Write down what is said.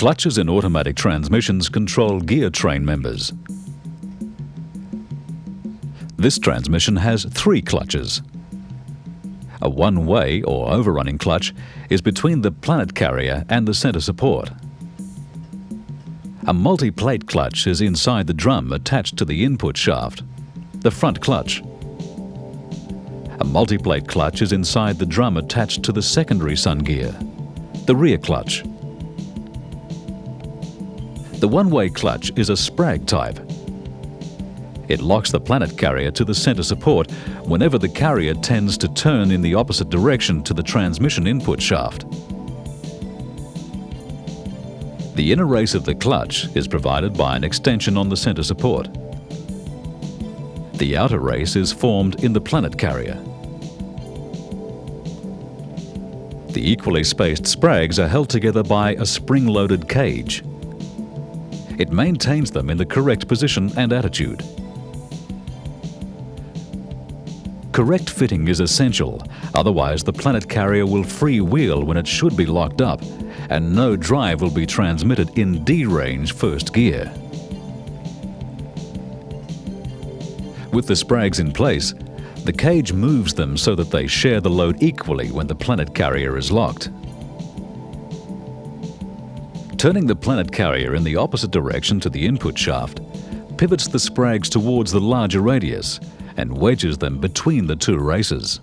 Clutches in automatic transmissions control gear train members. This transmission has 3 clutches. A one-way or overrunning clutch is between the planet carrier and the center support. A multi-plate clutch is inside the drum attached to the input shaft, the front clutch. A multi-plate clutch is inside the drum attached to the secondary sun gear, the rear clutch. The one-way clutch is a sprag type. It locks the planet carrier to the center support whenever the carrier tends to turn in the opposite direction to the transmission input shaft. The inner race of the clutch is provided by an extension on the center support. The outer race is formed in the planet carrier. The equally spaced sprags are held together by a spring-loaded cage. It maintains them in the correct position and attitude. Correct fitting is essential, otherwise the planet carrier will freewheel when it should be locked up, and no drive will be transmitted in D-range first gear. With the sprags in place, the cage moves them so that they share the load equally when the planet carrier is locked. Turning the planet carrier in the opposite direction to the input shaft pivots the sprags towards the larger radius and wedges them between the 2 races.